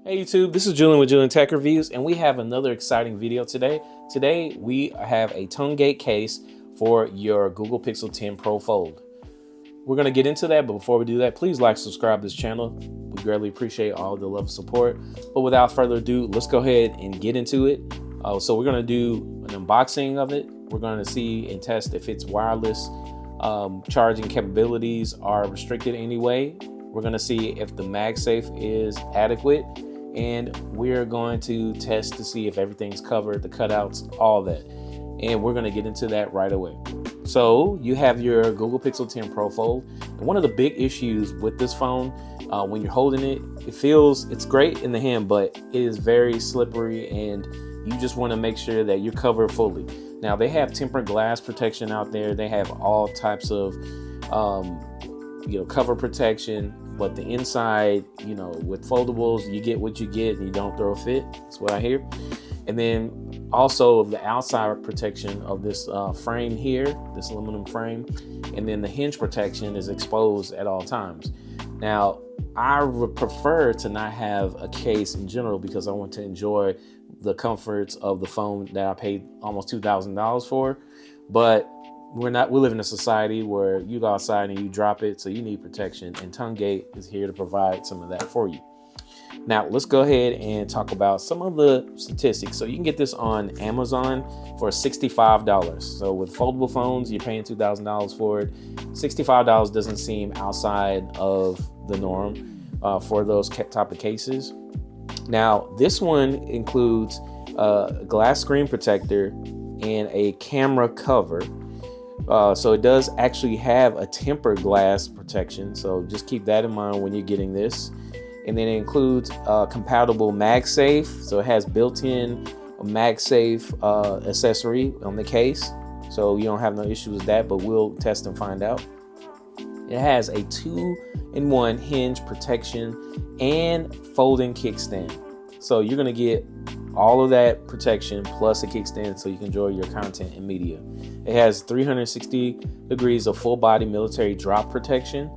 Hey YouTube, this is Julian with Julian Tech Reviews, and we have another exciting video today. Today we have a Tongate case for your Google Pixel 10 Pro Fold. We're going to get into that, but before we do that, please like, subscribe to this channel. We greatly appreciate all the love and support. But without further ado, let's go ahead and get into it. So we're going to do an unboxing of it. We're going to see and test if its wireless charging capabilities are restricted anyway. We're going to see if the MAGSAFE is adequate. And we're going to test to see if everything's covered, the cutouts, all that. And we're going to get into that right away. So you have your Google Pixel 10 Pro Fold. And one of the big issues with this phone, when you're holding it, it's great in the hand, but it is very slippery, and you just want to make sure that you're covered fully. Now they have tempered glass protection out there. They have all types of, cover protection. But the inside, with foldables, you get what you get and you don't throw a fit. That's what I hear. And then also the outside protection of this frame here, this aluminum frame, and then the hinge protection is exposed at all times. Now, I would prefer to not have a case in general because I want to enjoy the comforts of the phone that I paid almost $2,000 for. But we live in a society where you go outside and you drop it, so you need protection, and Tongate is here to provide some of that for you. Now, let's go ahead and talk about some of the statistics. So you can get this on Amazon for $65. So with foldable phones, you're paying $2,000 for it. $65 doesn't seem outside of the norm for those type of cases. Now, this one includes a glass screen protector and a camera cover. So it does actually have a tempered glass protection, so just keep that in mind when you're getting this. And then it includes compatible MagSafe, so it has built-in MagSafe accessory on the case, so you don't have no issues with that, but we'll test and find out. It has a 2-in-1 hinge protection and folding kickstand, so you're going to get all of that protection plus a kickstand so you can enjoy your content and media. It has 360 degrees of full body military drop protection.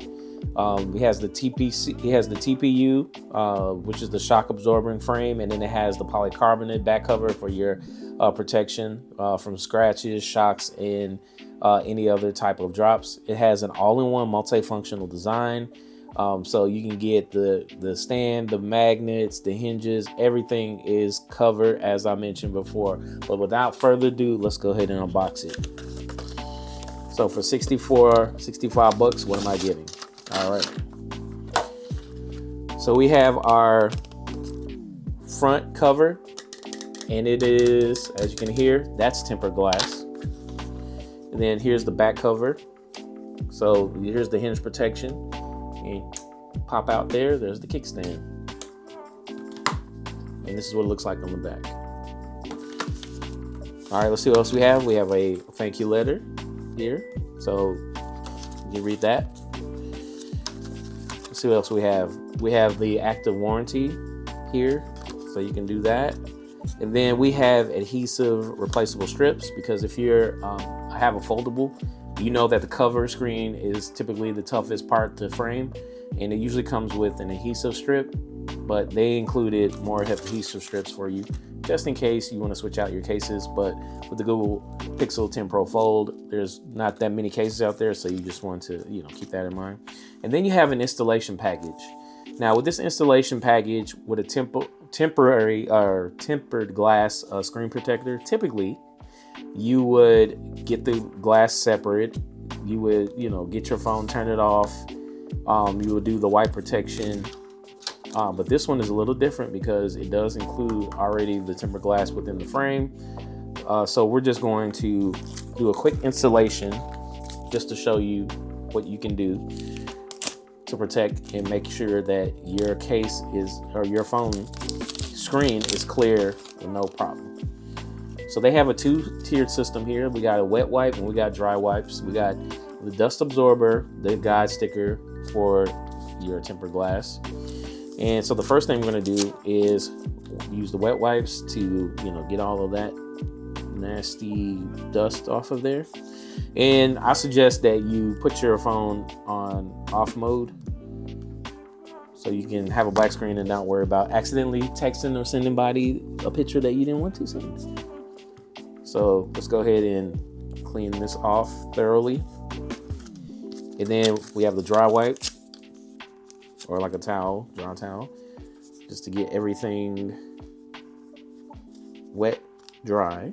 It has the TPU, which is the shock absorbing frame, and then it has the polycarbonate back cover for your protection from scratches, shocks, and any other type of drops. It has an all-in-one multifunctional design. So you can get the stand, the magnets, the hinges, everything is covered as I mentioned before. But without further ado, let's go ahead and unbox it. So for $65 bucks, what am I getting? All right. So we have our front cover, and it is, as you can hear, that's tempered glass. And then here's the back cover. So here's the hinge protection. And pop out there's the kickstand, and this is what it looks like on the back. All right, let's see what else we have. We have a thank you letter here, so you read that. Let's see what else we have. We have the active warranty here, so you can do that. And then we have adhesive replaceable strips, because if you're have a foldable, you know that the cover screen is typically the toughest part to frame, and it usually comes with an adhesive strip, but they included more adhesive strips for you just in case you want to switch out your cases. But with the Google Pixel 10 Pro Fold, there's not that many cases out there, so you just want to keep that in mind. And then you have an installation package. Now with this installation package with a temporary or tempered glass screen protector, typically you would get the glass separate. You would, get your phone, turn it off. You would do the white protection. But this one is a little different because it does include already the tempered glass within the frame. So we're just going to do a quick installation just to show you what you can do to protect and make sure that your case or your phone screen is clear with no problem. So they have a 2-tiered system here. We got a wet wipe and we got dry wipes. We got the dust absorber, the guide sticker for your tempered glass. And so the first thing we're going to do is use the wet wipes to, get all of that nasty dust off of there. And I suggest that you put your phone on off mode So you can have a black screen and not worry about accidentally texting or sending somebody a picture that you didn't want to send. So let's go ahead and clean this off thoroughly. And then we have the dry wipe, or like a towel, dry towel, just to get everything wet, dry.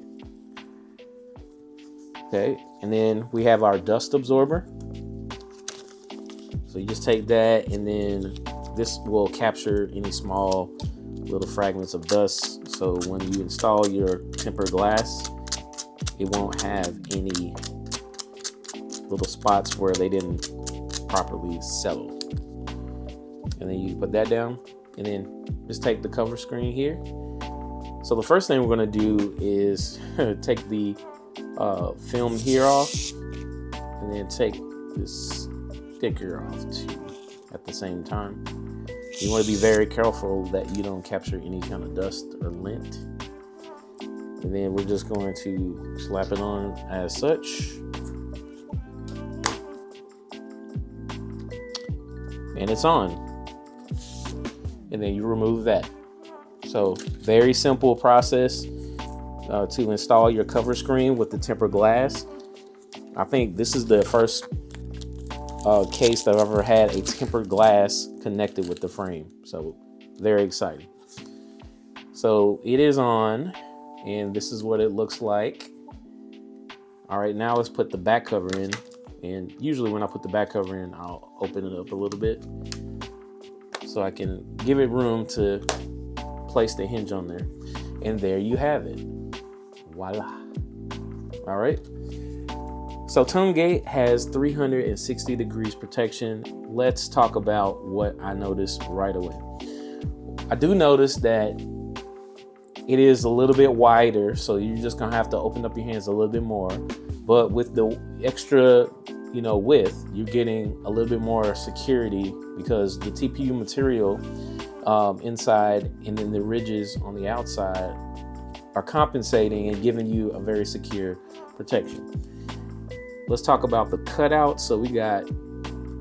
Okay, and then we have our dust absorber. So you just take that, and then this will capture any small little fragments of dust. So when you install your tempered glass, it won't have any little spots where they didn't properly settle. And then you put that down, and then just take the cover screen here. So the first thing we're going to do is take the film here off, and then take this sticker off too at the same time. You want to be very careful that you don't capture any kind of dust or lint. And then we're just going to slap it on as such. And it's on. And then you remove that. So very simple process to install your cover screen with the tempered glass. I think this is the first case that I've ever had a tempered glass connected with the frame. So very exciting. So it is on, and this is what it looks like. All right, now let's put the back cover in. And usually when I put the back cover in, I'll open it up a little bit so I can give it room to place the hinge on there. And there you have it. Voila. All right. So Tongate has 360 degrees protection. Let's talk about what I noticed right away. I do notice that it is a little bit wider, so you're just gonna have to open up your hands a little bit more. But with the extra, width, you're getting a little bit more security because the TPU material inside and then the ridges on the outside are compensating and giving you a very secure protection. Let's talk about the cutout. So we got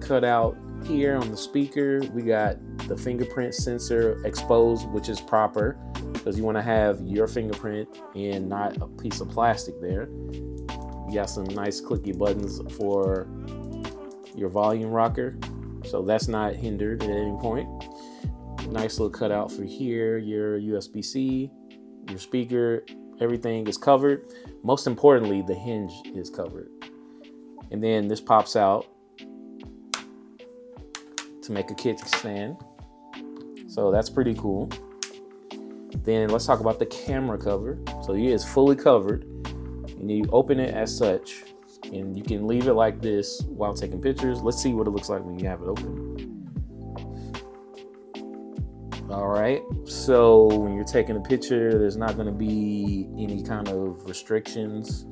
cutout here on the speaker. We got the fingerprint sensor exposed, which is proper because you want to have your fingerprint and not a piece of plastic there. You got some nice clicky buttons for your volume rocker, so that's not hindered at any point. Nice little cutout for here, your USB-C, your speaker, everything is covered. Most importantly, the hinge is covered. And then this pops out to make a kickstand. So that's pretty cool. Then let's talk about the camera cover. So it is fully covered, and you open it as such, and you can leave it like this while taking pictures. Let's see what it looks like when you have it open. All right, so when you're taking a picture, there's not going to be any kind of restrictions.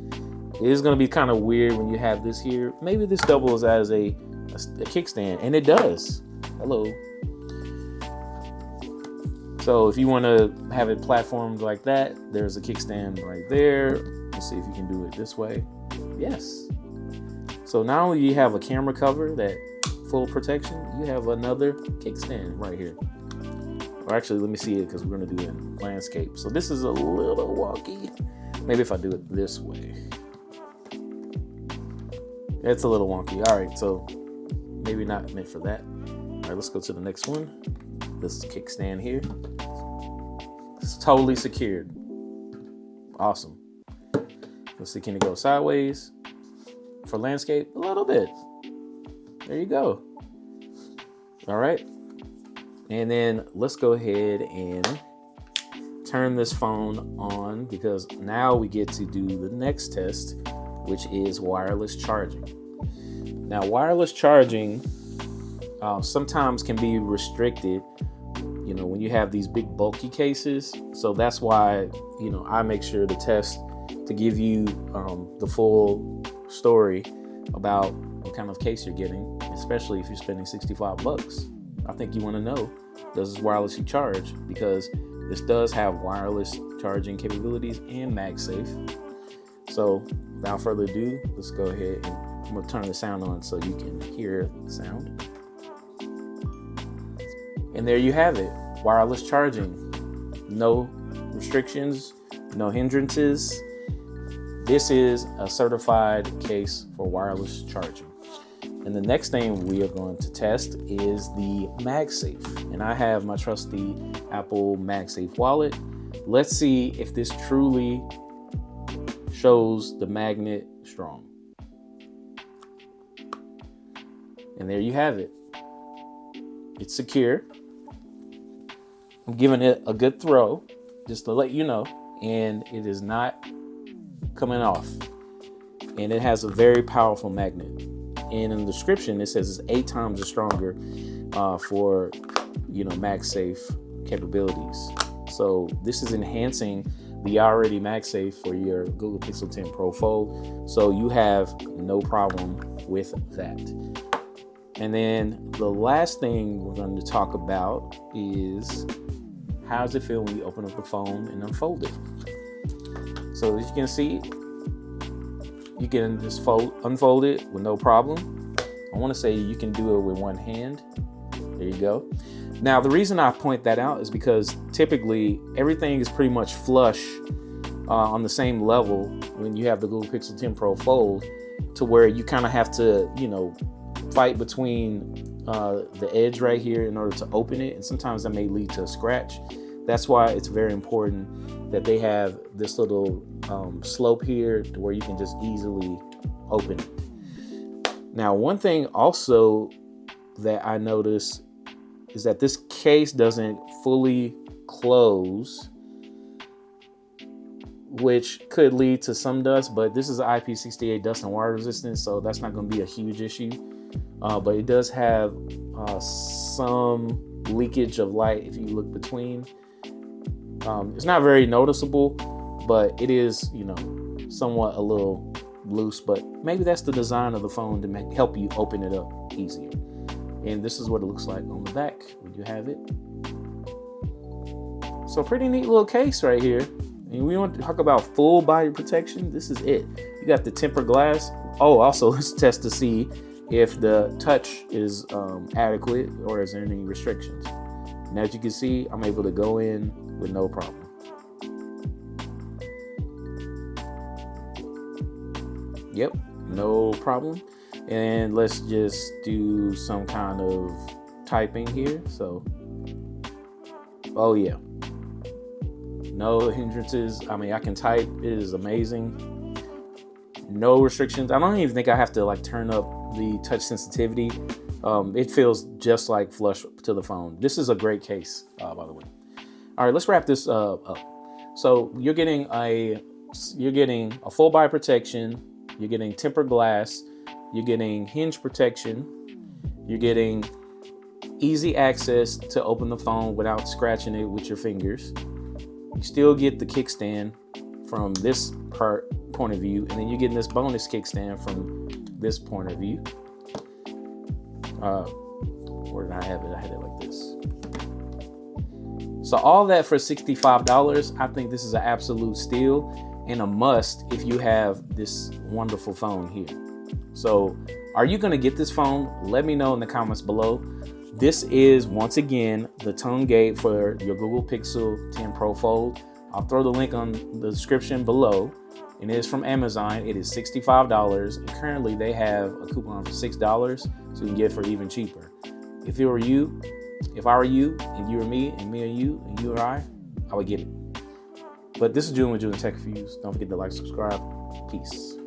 It is going to be kind of weird when you have this here. Maybe this doubles as a kickstand, and it does. Hello. So if you want to have it platformed like that, there's a kickstand right there. Let's see if you can do it this way. Yes. So not only do you have a camera cover, that full protection, you have another kickstand right here. Or actually, let me see it because we're going to do it in landscape. So this is a little wonky. Maybe if I do it this way. It's a little wonky. All right, so maybe not meant for that. All right, let's go to the next one. This kickstand here. It's totally secured. Awesome. Let's see, can it go sideways for landscape? A little bit. There you go. All right. And then let's go ahead and turn this phone on because now we get to do the next test, which is wireless charging. Now, wireless charging sometimes can be restricted, when you have these big bulky cases. So that's why, I make sure to test to give you the full story about what kind of case you're getting, especially if you're spending $65. I think you want to know, does this wirelessly charge? Because this does have wireless charging capabilities and MagSafe. So without further ado, let's go ahead and I'm going to turn the sound on so you can hear the sound. And there you have it. Wireless charging. No restrictions, no hindrances. This is a certified case for wireless charging. And the next thing we are going to test is the MagSafe. And I have my trusty Apple MagSafe wallet. Let's see if this truly shows the magnet strong. And there you have it. It's secure. I'm giving it a good throw just to let you know, and it is not coming off. And it has a very powerful magnet. And in the description, it says it's 8 times stronger for, MagSafe capabilities. So this is enhancing the already MagSafe for your Google Pixel 10 Pro Fold. So you have no problem with that. And then the last thing we're going to talk about is how does it feel when you open up the phone and unfold it? So as you can see, you can just unfold it with no problem. I want to say you can do it with one hand. There you go. Now, the reason I point that out is because typically everything is pretty much flush on the same level when you have the Google Pixel 10 Pro Fold, to where you kind of have to, fight between the edge right here in order to open it. And sometimes that may lead to a scratch. That's why it's very important that they have this little slope here to where you can just easily open it. Now, one thing also that I noticed is that this case doesn't fully close, which could lead to some dust, but this is IP68 dust and water resistant, so that's not going to be a huge issue. But it does have some leakage of light if you look between. It's not very noticeable, but it is, somewhat a little loose, but maybe that's the design of the phone to help you open it up easier. And this is what it looks like on the back when you have it. So pretty neat little case right here. And we want to talk about full body protection. This is it. You got the tempered glass. Oh, also let's test to see if the touch is adequate or is there any restrictions. And as you can see, I'm able to go in with no problem. Yep, no problem. And let's just do some kind of typing here. So, oh yeah, no hindrances. I mean, I can type. It is amazing. No restrictions. I don't even think I have to turn up the touch sensitivity. It feels just like flush to the phone. This is a great case, by the way. All right, let's wrap this up. So you're getting a full body protection. You're getting tempered glass. You're getting hinge protection. You're getting easy access to open the phone without scratching it with your fingers. You still get the kickstand from this point of view, and then you're getting this bonus kickstand from this point of view. Where did I have it? I had it like this. So all that for $65. I think this is an absolute steal and a must if you have this wonderful phone here. So are you going to get this phone? Let me know in the comments below. This is, once again, the Tongate for your Google Pixel 10 Pro Fold. I'll throw the link on the description below. And it is from Amazon. It is $65. And currently they have a coupon for $6, so you can get it for even cheaper. If I were you, and you were me, and me and you, and you or I would get it. But this is Julian with Julian Tech Reviews. Don't forget to like, subscribe. Peace.